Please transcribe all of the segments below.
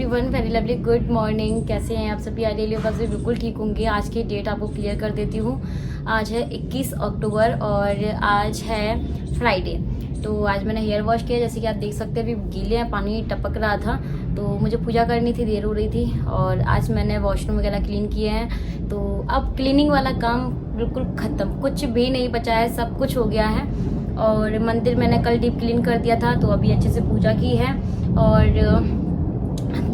Everyone, very lovely good morning. कैसे हैं आप सभी? आई डेली व्लॉग से बिल्कुल ठीक होंगे। आज की डेट आपको क्लियर कर देती हूँ। आज है 21 अक्टूबर और आज है फ्राइडे। तो आज मैंने हेयर वॉश किया, जैसे कि आप देख सकते हैं अभी गीले हैं, पानी टपक रहा था। तो मुझे पूजा करनी थी, देर हो रही थी और आज मैंने वॉशरूम वगैरह क्लीन किए हैं। तो अब क्लीनिंग वाला काम बिल्कुल ख़त्म, कुछ भी नहीं बचा है, सब कुछ हो गया है। और मंदिर मैंने कल डीप क्लीन कर दिया था, तो अभी अच्छे से पूजा की है। और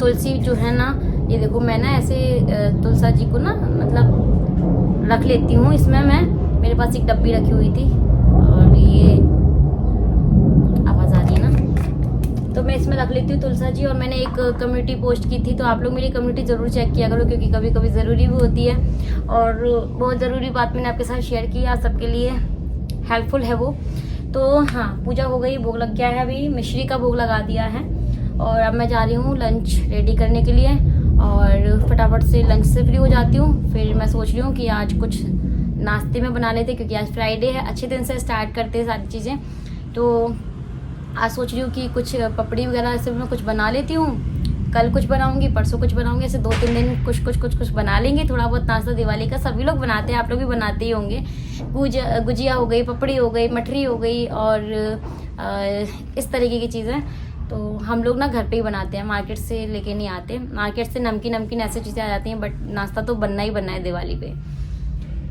तुलसी जो है ना, ये देखो मैं ना ऐसे तुलसा जी को ना मतलब रख लेती हूँ इसमें। मेरे पास एक डब्बी रखी हुई थी और ये आवाज़ आ रही है ना, तो मैं इसमें रख लेती हूँ तुलसा जी। और मैंने एक कम्युनिटी पोस्ट की थी, तो आप लोग मेरी कम्युनिटी ज़रूर चेक किया करो, क्योंकि कभी कभी ज़रूरी भी होती है और बहुत ज़रूरी बात मैंने आपके साथ शेयर की, आप सबके लिए हेल्पफुल है वो। तो हाँ, पूजा हो गई, भोग लग गया है, अभी मिश्री का भोग लगा दिया है और अब मैं जा रही हूँ लंच रेडी करने के लिए और फटाफट से लंच से फ्री हो जाती हूँ। फिर मैं सोच रही हूँ कि आज कुछ नाश्ते में बना लेते, क्योंकि आज फ्राइडे है, अच्छे दिन से स्टार्ट करते हैं सारी चीज़ें। तो आज सोच रही हूँ कि कुछ पपड़ी वगैरह से मैं कुछ बना लेती हूँ। कल कुछ बनाऊंगी, परसों कुछ बनाऊंगी, ऐसे 2-3 दिन कुछ बना लेंगे। थोड़ा बहुत नाश्ता दिवाली का सभी लोग बनाते हैं, आप लोग भी बनाते ही होंगे। गुजिया हो गई, पपड़ी हो गई, मठरी हो गई और इस तरीके की चीज़ें तो हम लोग ना घर पे ही बनाते हैं, मार्केट से लेके नहीं आते। मार्केट से नमकीन ऐसी चीज़ें आ जाती हैं, बट नाश्ता तो बनना ही बनना है दिवाली पे।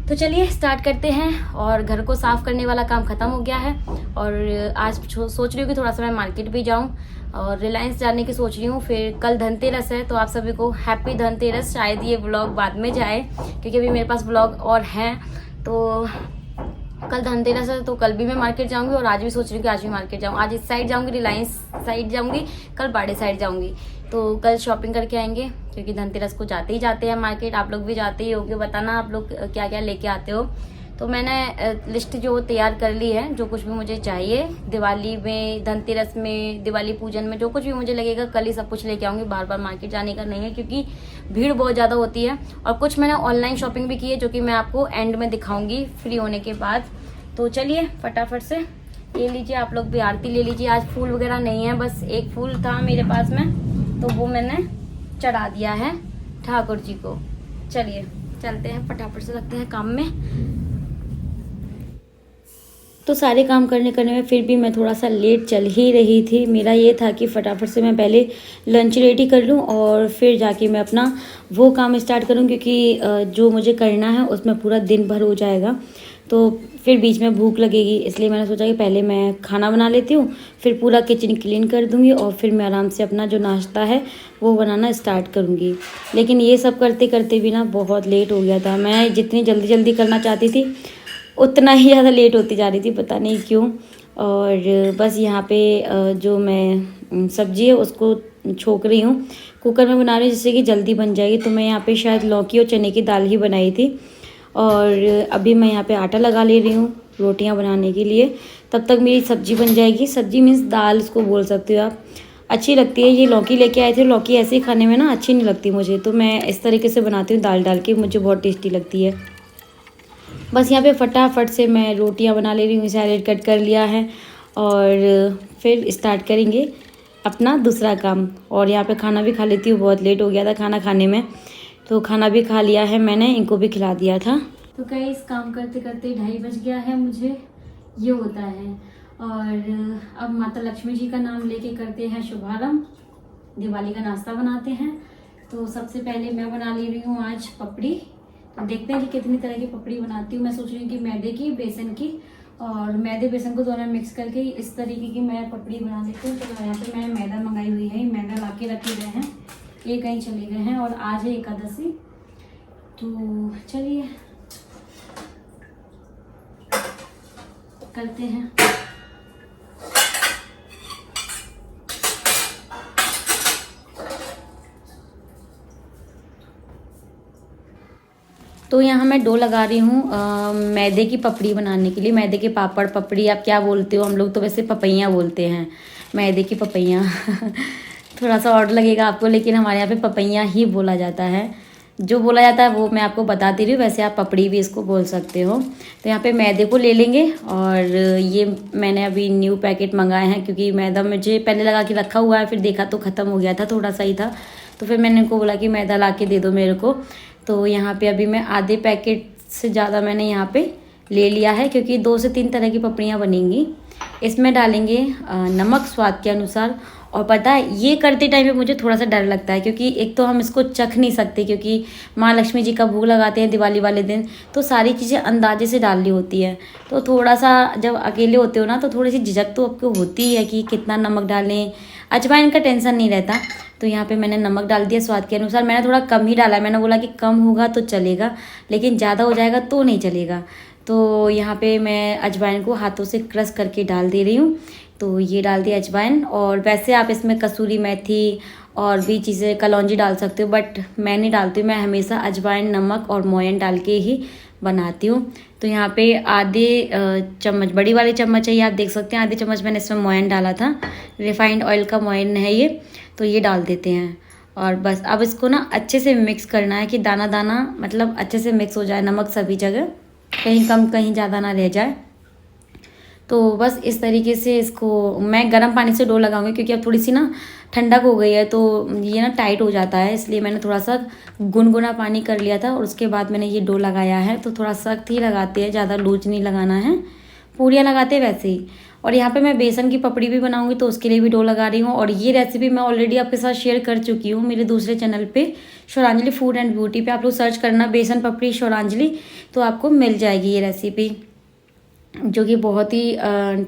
तो चलिए स्टार्ट करते हैं। और घर को साफ़ करने वाला काम ख़त्म हो गया है और आज सोच रही हूँ कि थोड़ा सा मैं मार्केट भी जाऊँ और रिलायंस जाने की सोच रही हूँ। फिर कल धनतेरस है, तो आप सभी को हैप्पी धनतेरस। शायद ये व्लॉग बाद में जाए, क्योंकि अभी मेरे पास व्लॉग और हैं। तो कल धनतेरस है, तो कल भी मैं मार्केट जाऊंगी और आज भी सोच रही हूँ कि आज भी मार्केट जाऊँ। आज इस साइड जाऊंगी, रिलायंस साइड जाऊंगी, कल बाड़े साइड जाऊंगी। तो कल शॉपिंग करके आएंगे, क्योंकि धनतेरस को जाते ही जाते हैं मार्केट। आप लोग भी जाते ही होंगे, बताना आप लोग क्या क्या लेके आते हो। तो मैंने लिस्ट जो तैयार कर ली है, जो कुछ भी मुझे चाहिए दिवाली में, धनतेरस में, दिवाली पूजन में, जो कुछ भी मुझे लगेगा कल ही सब कुछ लेके आऊँगी। बार बार मार्केट जाने का नहीं है, क्योंकि भीड़ बहुत ज़्यादा होती है। और कुछ मैंने ऑनलाइन शॉपिंग भी की है, जो कि मैं आपको एंड में दिखाऊंगी फ्री होने के बाद। तो चलिए फटाफट से ये लीजिए, आप लोग भी आरती ले लीजिए। आज फूल वगैरह नहीं है, बस एक फूल था मेरे पास में, तो वो मैंने चढ़ा दिया है ठाकुर जी को। चलिए चलते हैं, फटाफट से लगते हैं काम में। तो सारे काम करने में फिर भी मैं थोड़ा सा लेट चल ही रही थी। मेरा ये था कि फटाफट से मैं पहले लंच रेडी कर लूँ और फिर जाके मैं अपना वो काम स्टार्ट करूँ, क्योंकि जो मुझे करना है उसमें पूरा दिन भर हो जाएगा, तो फिर बीच में भूख लगेगी। इसलिए मैंने सोचा कि पहले मैं खाना बना लेती हूँ, फिर पूरा किचन क्लीन कर दूँगी और फिर मैं आराम से अपना जो नाश्ता है वो बनाना स्टार्ट करूँगी। लेकिन ये सब करते करते भी ना बहुत लेट हो गया था। मैं जितनी जल्दी करना चाहती थी उतना ही ज़्यादा लेट होती जा रही थी, पता नहीं क्यों। और बस यहाँ पे जो मैं सब्ज़ी है उसको छोंक रही हूँ, कुकर में बना रही हूँ, जिससे कि जल्दी बन जाएगी। तो मैं यहाँ पे शायद लौकी और चने की दाल ही बनाई थी और अभी मैं यहाँ पे आटा लगा ले रही हूँ रोटियाँ बनाने के लिए। तब तक मेरी सब्ज़ी बन जाएगी। सब्ज़ी मीन्स दाल इसको बोल सकते हो आप, अच्छी लगती है। ये लौकी लेके आए थे, लौकी ऐसे ही खाने में ना अच्छी नहीं लगती मुझे, तो मैं इस तरीके से बनाती हूँ दाल डाल के, मुझे बहुत टेस्टी लगती है। बस यहाँ पे फटाफट से मैं रोटियाँ बना ले रही हूँ। सैलेड कट कर लिया है और फिर स्टार्ट करेंगे अपना दूसरा काम। और यहाँ पे खाना भी खा लेती हूँ, बहुत लेट हो गया था खाना खाने में, तो खाना भी खा लिया है मैंने, इनको भी खिला दिया था। तो कई इस काम करते करते 2:30 बज गया है मुझे, ये होता है। और अब माता लक्ष्मी जी का नाम लेके करते हैं शुभारंभ, दिवाली का नाश्ता बनाते हैं। तो सबसे पहले मैं बना ले रही हूँ आज पपड़ी। तो देखते हैं कि कितनी तरह की पपड़ी बनाती हूँ। मैं सोच रही हूँ कि मैदे की, बेसन की, और मैदे बेसन को दोनों मिक्स करके इस तरीके की मैं पपड़ी बना लेती हूँ। तो यहाँ पे मैंने मैदा मंगाई हुई है, मैदा ला के रखे गए हैं, ये कहीं चले गए हैं और आज है एकादशी। तो चलिए करते हैं। तो यहाँ मैं डो लगा रही हूँ मैदे की पपड़ी बनाने के लिए। मैदे के पापड़, पपड़ी आप क्या बोलते हो, हम लोग तो वैसे पपैयाँ बोलते हैं, मैदे की पपैयाँ थोड़ा सा और लगेगा आपको, लेकिन हमारे यहाँ पे पपैयाँ ही बोला जाता है। जो बोला जाता है वो मैं आपको बताती रही हूँ, वैसे आप पपड़ी भी इसको बोल सकते हो। तो यहाँ पे मैदे को ले लेंगे और ये मैंने अभी न्यू पैकेट मंगाए हैं, क्योंकि मैदा मुझे पहले लगा के रखा हुआ है, फिर देखा तो ख़त्म हो गया था, थोड़ा सा ही था, तो फिर मैंने उनको बोला कि मैदा ला के दे दो मेरे को। तो यहाँ पे अभी मैं आधे पैकेट से ज़्यादा मैंने यहाँ पे ले लिया है, क्योंकि 2 से 3 तरह की पपड़ियाँ बनेंगी। इसमें डालेंगे नमक स्वाद के अनुसार। और पता है ये करते टाइम पे मुझे थोड़ा सा डर लगता है, क्योंकि एक तो हम इसको चख नहीं सकते, क्योंकि माँ लक्ष्मी जी का भोग लगाते हैं दिवाली वाले दिन, तो सारी चीज़ें अंदाजे से डालनी होती है। तो थोड़ा सा जब अकेले होते हो ना तो थोड़ी सी झिझक तो आपको होती है कि कितना नमक डालें। अजवाइन का टेंशन नहीं रहता। तो यहाँ पे मैंने नमक डाल दिया स्वाद के अनुसार। मैंने थोड़ा कम ही डाला है, मैंने बोला कि कम होगा तो चलेगा, लेकिन ज़्यादा हो जाएगा तो नहीं चलेगा। तो यहाँ पे मैं अजवाइन को हाथों से क्रश करके डाल दे रही हूँ। तो ये डाल दिया अजवाइन। और वैसे आप इसमें कसूरी मेथी और भी चीज़ें, कलौंजी डाल सकते हो, बट मैं नहीं डालती हूँ। मैं हमेशा अजवाइन, नमक और मोयन डाल के ही बनाती हूँ। तो यहाँ पे आधे चम्मच, बड़ी वाली चम्मच है ये, आप देख सकते हैं, आधे चम्मच मैंने इसमें मोयन डाला था। रिफाइंड ऑयल का मोयन है ये। तो ये डाल देते हैं और बस अब इसको ना अच्छे से मिक्स करना है कि दाना दाना मतलब अच्छे से मिक्स हो जाए, नमक सभी जगह, कहीं कम कहीं ज़्यादा ना रह जाए। तो बस इस तरीके से इसको मैं गर्म पानी से डो लगाऊंगी, क्योंकि अब थोड़ी सी ना ठंडक हो गई है तो ये ना टाइट हो जाता है, इसलिए मैंने थोड़ा सा गुनगुना पानी कर लिया था और उसके बाद मैंने ये डो लगाया है। तो थोड़ा सख्त ही लगाते हैं, ज़्यादा लूज नहीं लगाना है, पूड़ियाँ लगाते हैं वैसे ही। और यहाँ पे मैं बेसन की पपड़ी भी बनाऊंगी तो उसके लिए भी डो लगा रही हूँ। और ये रेसिपी मैं ऑलरेडी आपके साथ शेयर कर चुकी हूँ मेरे दूसरे चैनल पे, शौरांजलि फूड एंड ब्यूटी पे। आप लोग सर्च करना बेसन पपड़ी शौरांजलि, तो आपको मिल जाएगी ये रेसिपी, जो कि बहुत ही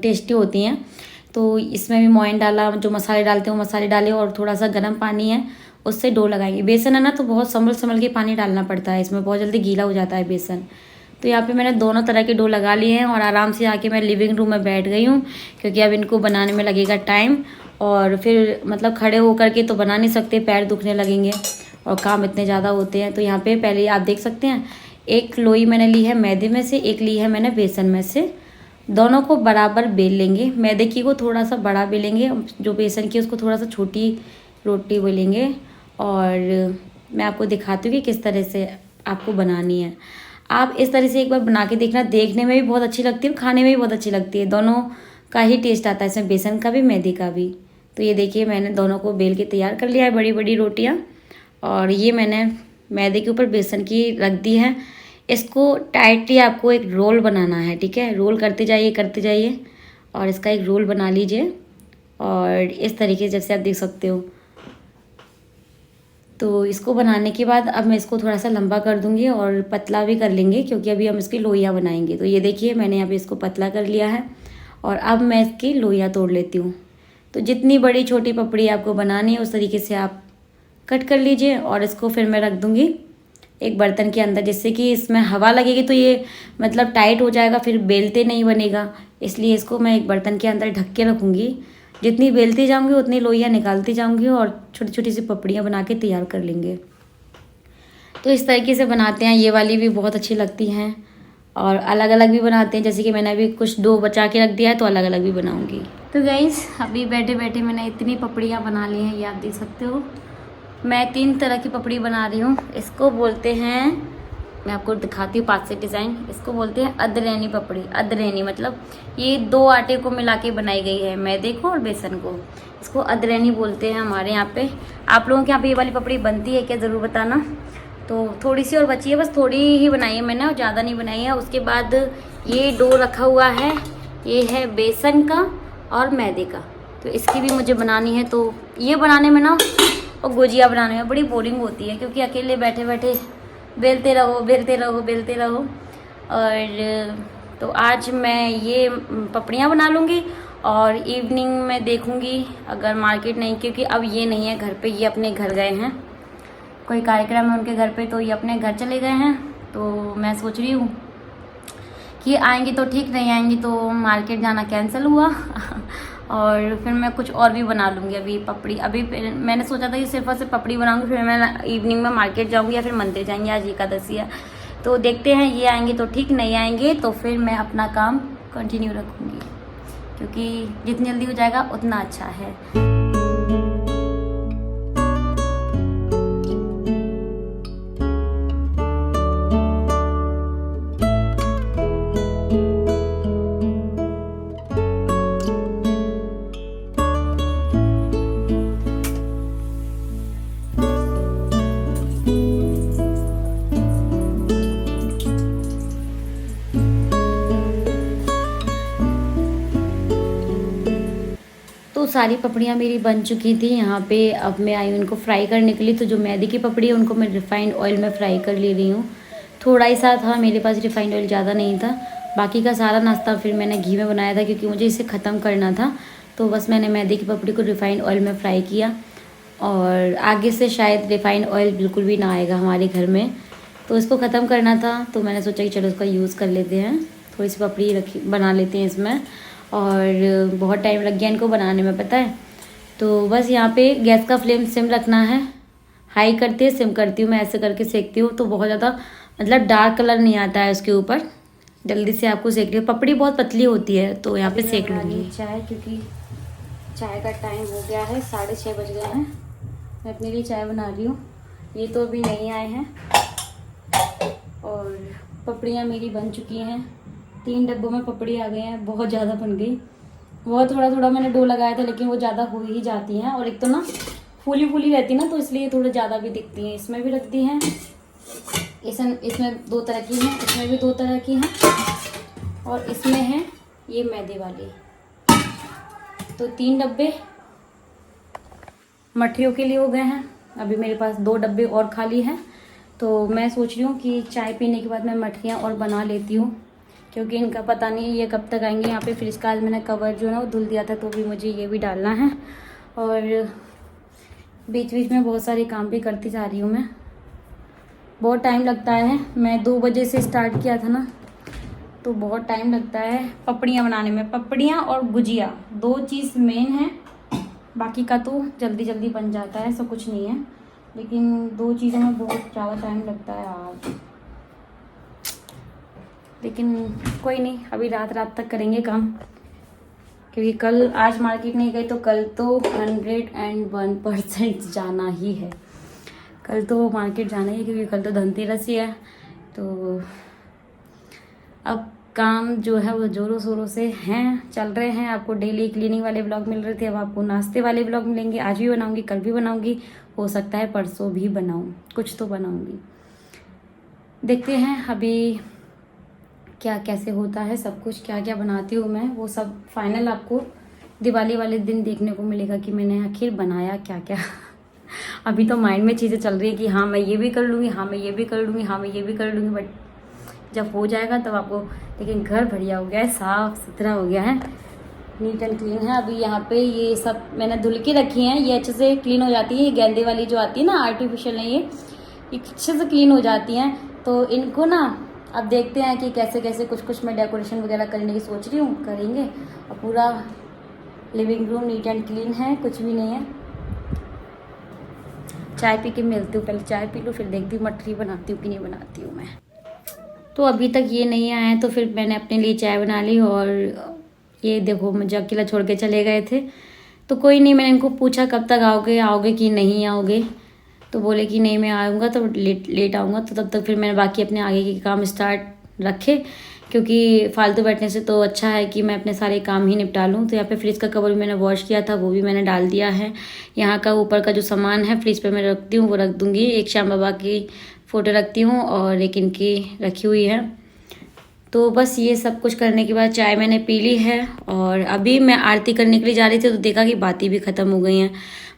टेस्टी होती हैं। तो इसमें भी मोयन डाला, जो मसाले डालते हैं वो मसाले डाले, और थोड़ा सा गर्म पानी है उससे डो लगाएंगे। बेसन है ना तो बहुत संभल संभल के पानी डालना पड़ता है, इसमें बहुत जल्दी गीला हो जाता है बेसन। तो यहाँ पे मैंने दोनों तरह के डो लगा लिए हैं और आराम से आके मैं लिविंग रूम में बैठ गई हूँ, क्योंकि अब इनको बनाने में लगेगा टाइम। और फिर मतलब खड़े होकर के तो बना नहीं सकते, पैर दुखने लगेंगे और काम इतने ज़्यादा होते हैं। तो यहाँ पे पहले आप देख सकते हैं, एक लोई मैंने ली है मैदे में से, एक ली है मैंने बेसन में से। दोनों को बराबर बेल लेंगे। मैदे की को थोड़ा सा बड़ा बेलेंगे, जो बेसन की उसको थोड़ा सा छोटी रोटी बेलेंगे। और मैं आपको दिखाती हूँ कि किस तरह से आपको बनानी है। आप इस तरह से एक बार बना के देखना, देखने में भी बहुत अच्छी लगती है और खाने में भी बहुत अच्छी लगती है। दोनों का ही टेस्ट आता है इसमें, बेसन का भी मैदे का भी। तो ये देखिए मैंने दोनों को बेल के तैयार कर लिया है, बड़ी बड़ी रोटियाँ। और ये मैंने मैदे के ऊपर बेसन की रख दी है। इसको टाइटली आपको एक रोल बनाना है, ठीक है। रोल करते जाइए और इसका एक रोल बना लीजिए। और इस तरीके से जैसे आप देख सकते हो। तो इसको बनाने के बाद अब मैं इसको थोड़ा सा लंबा कर दूंगी और पतला भी कर लेंगे, क्योंकि अभी हम इसकी लोइयाँ बनाएंगे। तो ये देखिए मैंने यहाँ पे इसको पतला कर लिया है और अब मैं इसकी लोइयाँ तोड़ लेती हूँ। तो जितनी बड़ी छोटी पपड़ी आपको बनानी है उस तरीके से आप कट कर लीजिए। और इसको फिर मैं रख दूँगी एक बर्तन के अंदर, जिससे कि इसमें हवा लगेगी तो ये मतलब टाइट हो जाएगा, फिर बेलते नहीं बनेगा। इसलिए इसको मैं एक बर्तन के अंदर ढक के रखूँगी। जितनी बेलती जाऊँगी उतनी लोइयाँ निकालती जाऊँगी और छोटी छोटी सी पपड़ियाँ बना के तैयार कर लेंगे। तो इस तरीके से बनाते हैं। ये वाली भी बहुत अच्छी लगती हैं और अलग अलग भी बनाते हैं, जैसे कि मैंने अभी कुछ डो बचा के रख दिया है तो अलग अलग भी बनाऊँगी। तो गाइस अभी बैठे बैठे मैंने इतनी पपड़ियाँ बना ली हैं, ये आप देख सकते हो। मैं 3 तरह की पपड़ी बना रही हूँ। इसको बोलते हैं, मैं आपको दिखाती हूँ पास से डिज़ाइन। इसको बोलते हैं अदरैनी पपड़ी। अदरैनी मतलब ये 2 आटे को मिला के बनाई गई है, मैदे को और बेसन को। इसको अदरैनी बोलते हैं हमारे यहाँ पे। आप लोगों के यहाँ पे ये वाली पपड़ी बनती है क्या, ज़रूर बताना। तो थोड़ी सी और बची है, बस थोड़ी ही बनाई है मैंने और ज़्यादा नहीं बनाई है। उसके बाद ये डो रखा हुआ है, ये है बेसन का और मैदे का। तो इसकी भी मुझे बनानी है। तो ये बनाने में ना और गुजिया बनाने में बड़ी बोरिंग होती है, क्योंकि अकेले बैठे बैठे बेलते रहो। और तो आज मैं ये पपड़ियाँ बना लूँगी और इवनिंग में देखूँगी अगर मार्केट नहीं, क्योंकि अब ये नहीं है घर पे, ये अपने घर गए हैं, कोई कार्यक्रम है उनके घर पे, तो ये अपने घर चले गए हैं। तो मैं सोच रही हूँ कि आएंगी तो ठीक, नहीं आएंगी तो मार्केट जाना कैंसिल हुआ। और फिर मैं कुछ और भी बना लूँगी। अभी पपड़ी, अभी मैंने सोचा था कि सिर्फ और सिर्फ पपड़ी बनाऊँगी, फिर मैं इवनिंग में मार्केट जाऊँगी या फिर मंदिर जाएंगे, आज एकादशी है। तो देखते हैं, ये आएंगे तो ठीक, नहीं आएंगे तो फिर मैं अपना काम कंटिन्यू रखूँगी, क्योंकि जितनी जल्दी हो जाएगा उतना अच्छा है। तो सारी पपड़ियाँ मेरी बन चुकी थी यहाँ पे। अब मैं आई उनको फ्राई करने के लिए। तो जो मैदे की पपड़ी है उनको मैं रिफ़ाइंड ऑयल में फ्राई कर ले रही हूँ। थोड़ा ही सा था मेरे पास, रिफ़ाइंड ऑयल ज़्यादा नहीं था। बाकी का सारा नाश्ता फिर मैंने घी में बनाया था क्योंकि मुझे इसे ख़त्म करना था। तो बस मैंने मैदे की पपड़ी को रिफ़ाइंड ऑयल में फ्राई किया। और आगे से शायद रिफ़ाइंड ऑयल बिल्कुल भी ना आएगा हमारे घर में, तो इसको ख़त्म करना था। तो मैंने सोचा कि चलो इसका यूज़ कर लेते हैं, थोड़ी सी पपड़ी रखी बना लेते हैं इसमें। और बहुत टाइम लग गया इनको बनाने में, पता है। तो बस यहाँ पे गैस का फ्लेम सिम रखना है। हाई करती है, सिम करती हूँ, मैं ऐसे करके सेकती हूँ तो बहुत ज़्यादा मतलब डार्क कलर नहीं आता है उसके ऊपर। जल्दी से आपको सेक लियो। पपड़ी बहुत पतली होती है तो यहाँ पे सेक लूँगी चाय, क्योंकि चाय का टाइम हो गया है, 6:30 बज गए हैं। मैं अपने लिए चाय बना रही हूँ। ये तो अभी नहीं आए हैं। और पपड़ियाँ मेरी बन चुकी हैं। 3 डब्बों में पपड़ी आ गई हैं, बहुत ज़्यादा बन गई। बहुत थोड़ा थोड़ा मैंने डो लगाया था, लेकिन वो ज़्यादा हो ही जाती हैं। और एक तो ना फूली फूली रहती ना, तो इसलिए थोड़ा ज़्यादा भी दिखती हैं। इसमें भी रख दी हैं। इसमें 2 तरह की हैं, इसमें भी 2 तरह की हैं, और इसमें है ये मैदे वाली। तो 3 डब्बे मठरियों के लिए हो गए हैं। अभी मेरे पास 2 डब्बे और खाली हैं। तो मैं सोच रही हूँ कि चाय पीने के बाद मैं मठरियाँ और बना लेती हूँ, क्योंकि इनका पता नहीं ये कब तक आएंगे। यहाँ पे फिर इसका आज मैंने कवर जो है ना वो धुल दिया था, तो भी मुझे ये भी डालना है। और बीच बीच में बहुत सारे काम भी करती जा रही हूँ मैं। बहुत टाइम लगता है। मैं 2 बजे से स्टार्ट किया था ना, तो बहुत टाइम लगता है पपड़ियाँ बनाने में। पपड़ियाँ और गुजिया 2 चीज़ मेन है, बाकी का तो जल्दी जल्दी बन जाता है, ऐसा कुछ नहीं है। लेकिन 2 चीज़ों में बहुत ज़्यादा टाइम लगता है यार। लेकिन कोई नहीं, अभी रात तक करेंगे काम, क्योंकि कल आज मार्केट नहीं गई तो कल तो 101% जाना ही है। कल तो मार्केट जाना ही है, क्योंकि कल तो धनतेरस ही है। तो अब काम जो है वो जोरों शोरों से हैं, चल रहे हैं। आपको डेली क्लीनिंग वाले ब्लॉग मिल रहे थे, अब आपको नाश्ते वाले ब्लॉग मिलेंगे। आज भी बनाऊंगी, कल भी बनाऊंगी, हो सकता है परसों भी बनाऊं, कुछ तो बनाऊंगी। देखते हैं अभी क्या कैसे होता है सब कुछ, क्या क्या बनाती हूँ मैं, वो सब फाइनल आपको दिवाली वाले दिन देखने को मिलेगा कि मैंने आखिर बनाया क्या क्या। अभी तो माइंड में चीज़ें चल रही है कि हाँ मैं ये भी कर लूँगी, हाँ मैं ये भी कर लूँगी, हाँ मैं ये भी कर लूँगी, बट जब हो जाएगा तब आपको। लेकिन घर बढ़िया हो गया है, साफ़ सुथरा हो गया है, नीट एंड क्लीन है। अभी यहाँ पे ये सब मैंने धुल के रखी हैं, ये अच्छे से क्लीन हो जाती है। ये गेंदे वाली जो आती है ना, आर्टिफिशियल नहीं, ये अच्छे से क्लीन हो जाती हैं। तो इनको ना अब देखते हैं कि कैसे कैसे कुछ मैं डेकोरेशन वगैरह करने की सोच रही हूँ, करेंगे। और पूरा living room neat and clean है, कुछ भी नहीं है। चाय पी के मिलती हूँ, पहले चाय पी लूँ फिर देखती हूँ मठरी बनाती हूँ कि नहीं बनाती हूँ मैं। तो अभी तक ये नहीं आए हैं, तो फिर मैंने अपने लिए चाय बना ली। और ये देखो मुझे अकेला छोड़ के चले गए थे। तो कोई नहीं, मैंने इनको पूछा कब तक आओगे कि नहीं आओगे, तो बोले कि नहीं मैं आऊँगा तो लेट आऊँगा। तो तब तक फिर मैंने बाकी अपने आगे के काम स्टार्ट रखे, क्योंकि फालतू बैठने से तो अच्छा है कि मैं अपने सारे काम ही निपटा लूँ। तो यहाँ पे फ्रिज का कवर भी मैंने वॉश किया था, वो भी मैंने डाल दिया है। यहाँ का ऊपर का जो सामान है फ्रिज पे मैं रखती हूँ, वो रख दूँगी। एक श्याम बाबा की फ़ोटो रखती हूँ और एक इनकी रखी हुई है। तो बस ये सब कुछ करने के बाद चाय मैंने पी ली है। और अभी मैं आरती करने के लिए जा रही थी, तो देखा कि बाती भी ख़त्म हो गई हैं।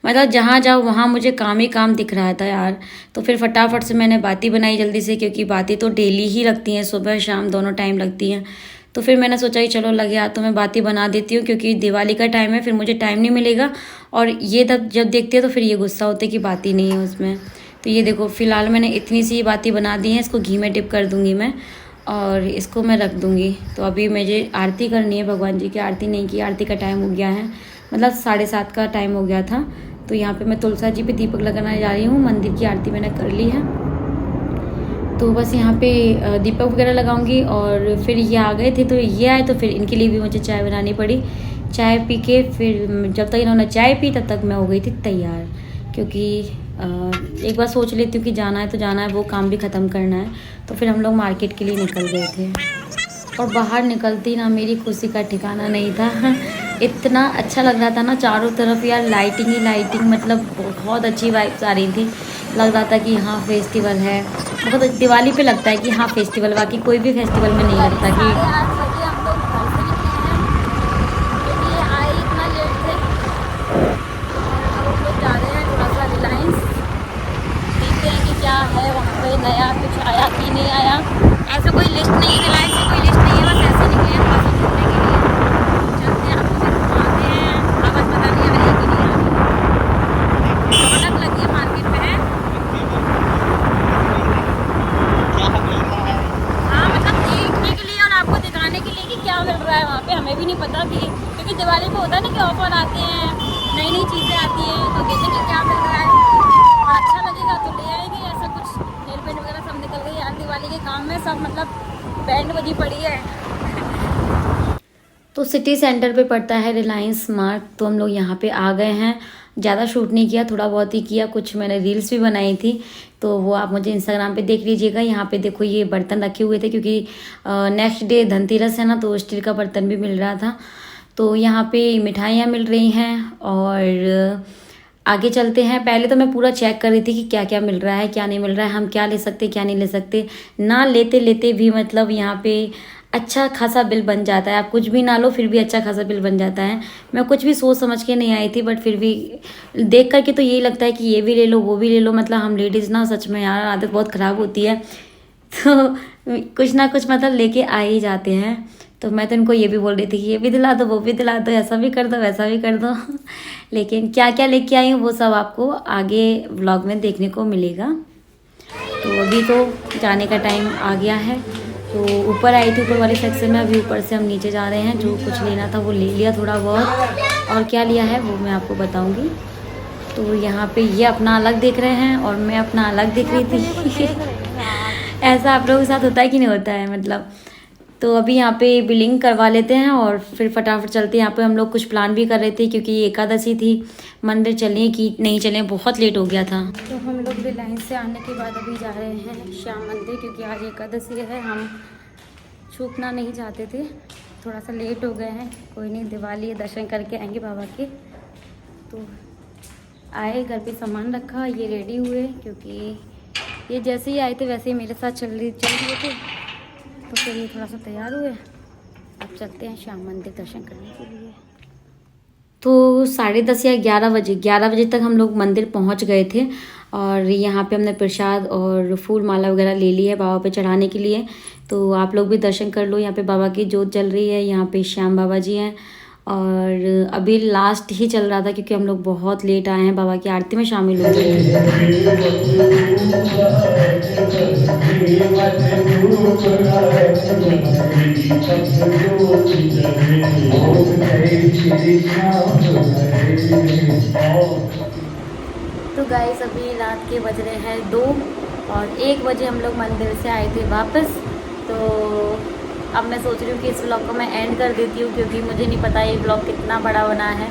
मतलब जहाँ जाओ वहाँ मुझे काम ही काम दिख रहा था यार। तो फिर फटाफट से मैंने बाती बनाई जल्दी से, क्योंकि बाती तो डेली ही लगती हैं, सुबह शाम दोनों टाइम लगती हैं। तो फिर मैंने सोचा कि चलो लगे हाथ तो मैं बाती बना देती हूँ, क्योंकि दिवाली का टाइम है, फिर मुझे टाइम नहीं मिलेगा। और ये तब जब देखते हैं तो फिर ये गुस्सा होते हैं कि बाती नहीं है उसमें। तो ये देखो फ़िलहाल मैंने इतनी सी बाती बना दी है, इसको घी में डिप कर दूँगी मैं और इसको मैं रख दूँगी। तो अभी मुझे आरती करनी है, भगवान जी की आरती नहीं की, आरती का टाइम हो गया है, मतलब 7:30 का टाइम हो गया था। तो यहाँ पे मैं तुलसा जी पे दीपक लगाने जा रही हूँ। मंदिर की आरती मैंने कर ली है, तो बस यहाँ पे दीपक वगैरह लगाऊंगी। और फिर ये आ गए थे, तो ये आए तो फिर इनके लिए भी मुझे चाय बनानी पड़ी। चाय पी के फिर जब तक इन्होंने चाय पी तब तक मैं हो गई थी तैयार, क्योंकि एक बार सोच लेती हूँ कि जाना है तो जाना है, वो काम भी ख़त्म करना है। तो फिर हम लोग मार्केट के लिए निकल गए थे, और बाहर निकलती ना मेरी खुशी का ठिकाना नहीं था। इतना अच्छा लग रहा था ना चारों तरफ यार, लाइटिंग ही लाइटिंग, मतलब बहुत अच्छी वाइब्स आ रही थी। लग रहा था कि हाँ फेस्टिवल है, बहुत दिवाली पे लगता है कि हाँ फेस्टिवल, बाकी कोई भी फेस्टिवल में नहीं लगता कि। लिस्ट नहीं, रिलायंस की कोई लिस्ट नहीं है, बस ऐसे निकले हैं थोड़ा सा घूमने के लिए। चलते हैं, आपको भी घुमाते हैं। आवाज़ पता नहीं आ रही कि नहीं आ रही, रौनक लगी है मार्केट में है। हाँ मतलब देखने के लिए और आपको दिखाने के लिए कि क्या मिल रहा है वहाँ पे, हमें भी नहीं पता कि, क्योंकि दिवाली पे होता है ना कि ऑफर आते हैं, नई नई चीज़ें आती हैं, तो देखेंगे क्या मिल रहा है और अच्छा लगेगा तो ले आएंगे। ऐसा कुछ नेल पेंट वगैरह सब निकल गई यार, दिवाली के काम में सब मतलब बैंड बजी पड़ी है। तो सिटी सेंटर पे पड़ता है रिलायंस मार्ट, तो हम लोग यहाँ पे आ गए हैं। ज़्यादा शूट नहीं किया, थोड़ा बहुत ही किया, कुछ मैंने रील्स भी बनाई थी, तो वो आप मुझे इंस्टाग्राम पे देख लीजिएगा। यहाँ पे देखो ये बर्तन रखे हुए थे, क्योंकि नेक्स्ट डे धनतेरस है ना, तो स्टील का बर्तन भी मिल रहा था। तो यहाँ पे मिठाइयाँ मिल रही हैं और आगे चलते हैं। पहले तो मैं पूरा चेक कर रही थी कि क्या क्या मिल रहा है, क्या नहीं मिल रहा है, हम क्या ले सकते क्या नहीं ले सकते। ना लेते लेते भी मतलब यहाँ पे अच्छा खासा बिल बन जाता है। आप कुछ भी ना लो फिर भी अच्छा खासा बिल बन जाता है। मैं कुछ भी सोच समझ के नहीं आई थी, बट फिर भी देख करके तो यही लगता है कि ये भी ले लो वो भी ले लो। मतलब हम लेडीज़ ना सच में यार आदत बहुत ख़राब होती है, तो कुछ ना कुछ मतलब लेके आ ही जाते हैं। तो मैं तो इनको ये भी बोल रही थी कि ये भी दिला दो वो भी दिला दो, ऐसा भी कर दो वैसा भी कर दो। लेकिन क्या क्या लेके आई हूँ वो सब आपको आगे व्लॉग में देखने को मिलेगा। तो अभी तो जाने का टाइम आ गया है। तो ऊपर आई थी ऊपर वाले सेक्शन में, अभी ऊपर से हम नीचे जा रहे हैं। जो कुछ लेना था वो ले लिया थोड़ा बहुत, और क्या लिया है वो मैं आपको बताऊंगी। तो यहाँ पे ये अपना अलग देख रहे हैं और मैं अपना अलग देख रही थी। ऐसा आप लोगों के साथ होता है कि नहीं होता है मतलब। तो अभी यहाँ पे बिलिंग करवा लेते हैं और फिर फटाफट चलते हैं। यहाँ पे हम लोग कुछ प्लान भी कर रहे थे, क्योंकि ये एकादशी थी, मंदिर चलें कि नहीं चलें, बहुत लेट हो गया था। तो हम लोग रिलायंस से आने के बाद अभी जा रहे हैं श्याम मंदिर, क्योंकि आज एकादशी है, हम छूटना नहीं चाहते थे। थोड़ा सा लेट हो गए हैं, कोई नहीं, दिवाली दर्शन करके आएंगे बाबा के। तो आए, घर पे सामान रखा, ये रेडी हुए, क्योंकि ये जैसे ही आए थे वैसे ही मेरे साथ चल रहे थे, तो फिर ये थोड़ा सा तैयार हुए। अब चलते हैं श्याम मंदिर दर्शन करने के लिए। तो 10:30 या 11 बजे तक हम लोग मंदिर पहुंच गए थे, और यहाँ पे हमने प्रसाद और फूल माला वगैरह ले ली है बाबा पे चढ़ाने के लिए। तो आप लोग भी दर्शन कर लो। यहाँ पे बाबा की जोत जल रही है, यहाँ पे श्याम बाबा जी हैं, और अभी लास्ट ही चल रहा था क्योंकि हम लोग बहुत लेट आए हैं, बाबा की आरती में शामिल हो गए। तो गाइस अभी रात के बज रहे हैं 2 और 1 बजे हम लोग मंदिर से आए थे वापस। तो अब मैं सोच रही हूँ कि इस व्लॉग को मैं एंड कर देती हूँ, क्योंकि मुझे नहीं पता ये व्लॉग कितना बड़ा बना है,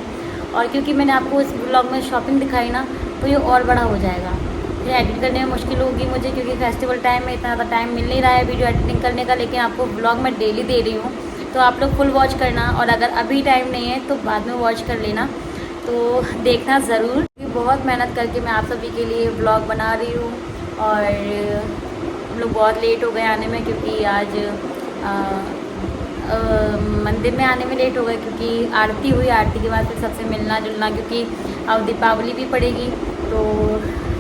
और क्योंकि मैंने आपको इस व्लॉग में शॉपिंग दिखाई ना, तो ये और बड़ा हो जाएगा। फिर एडिट करने में मुश्किल होगी मुझे, क्योंकि फेस्टिवल टाइम में इतना ज़्यादा टाइम मिल नहीं रहा है वीडियो एडिटिंग करने का। लेकिन आपको व्लॉग मैं डेली दे रही हूँ, तो आप लोग फुल वॉच करना, और अगर अभी टाइम नहीं है तो बाद में वॉच कर लेना, तो देखना ज़रूर। बहुत मेहनत करके मैं आप सभी के लिए व्लॉग बना रही हूँ, और हम लोग बहुत लेट हो गए आने में, क्योंकि आज मंदिर में आने में लेट हो गए, क्योंकि आरती हुई, आरती के बाद फिर सबसे मिलना जुलना, क्योंकि अब दीपावली भी पड़ेगी। तो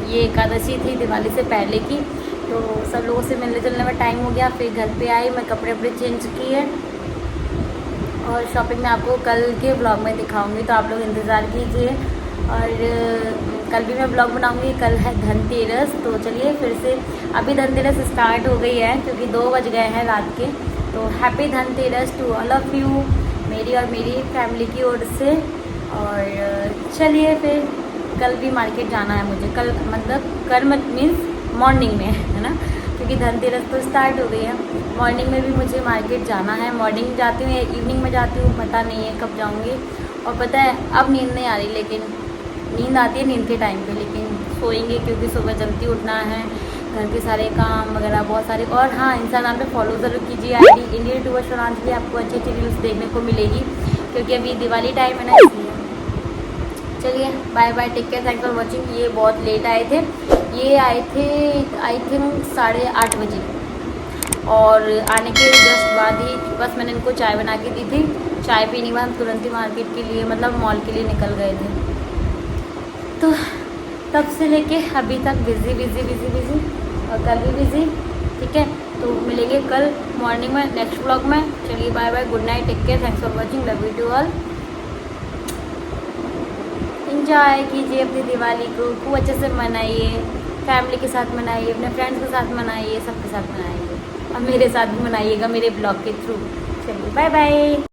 ये एकादशी थी दिवाली से पहले की, तो सब लोगों से मिलने जुलने में टाइम हो गया। फिर घर पे आई, मैं कपड़े वपड़े चेंज किए, और शॉपिंग में आपको कल के ब्लॉग में दिखाऊंगी, तो आप लोग इंतज़ार कीजिए। और कल भी मैं ब्लॉग बनाऊंगी, कल है धनतेरस। तो चलिए फिर से, अभी धनतेरस स्टार्ट हो गई है, क्योंकि 2 बज गए हैं रात के। तो happy Dhanteras to all of you, मेरी और मेरी फैमिली की ओर से। और चलिए फिर, कल भी मार्केट जाना है मुझे, कल मतलब कल मीन्स मॉर्निंग में, है ना, क्योंकि धनतेरस तो स्टार्ट हो गई है। मॉर्निंग में भी मुझे मार्केट जाना है। मॉर्निंग जाती हूँ या इवनिंग में जाती हूँ पता नहीं है कब जाऊँगी। और पता है अब नींद नहीं आ रही, लेकिन नींद आती है नींद के टाइम पे, लेकिन सोएंगे क्योंकि सुबह जल्दी उठना है, घर के सारे काम वगैरह बहुत सारे। और हाँ, इंस्टाग्राम पे फॉलो ज़रूर कीजिए, ID इंडियन यूट्यूबर सोनांजलि, आपको अच्छी अच्छी रील्स देखने को मिलेगी, क्योंकि अभी दिवाली टाइम है ना, इसलिए। चलिए bye bye, take care, thanks for watching. ये बहुत लेट आए थे, ये आए थे आई थिंक 8:30 बजे, और आने के जस्ट बाद ही बस मैंने इनको चाय बना के दी थी। चाय पीने के बाद हम तुरंत ही मार्केट के लिए मतलब मॉल के लिए निकल गए थे। तो तब से लेके अभी तक बिज़ी, और कल भी बिज़ी, ठीक है, तो मिलेंगे कल मॉर्निंग में नेक्स्ट व्लॉग में। चलिए bye bye, good night, take care, thanks for watching, love you to all. Enjoy कीजिए अपनी दिवाली को, खूब अच्छे से मनाइए, फैमिली के साथ मनाइए, अपने फ्रेंड्स के साथ मनाइए, सबके साथ मनाइए और मेरे साथ भी मनाइएगा मेरे ब्लॉग के थ्रू। चलिए बाय बाय।